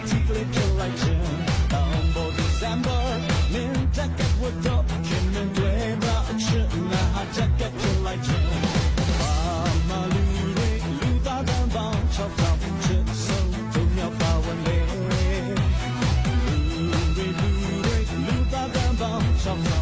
tickle feel like June. Down for December, min jacket would drop. Kim and Dway, brought a shit, now jacket feel like June. Mama Lure, Luda down bound, chop down from chip, so don't you power lay. Lure, Luda down bound, chop down.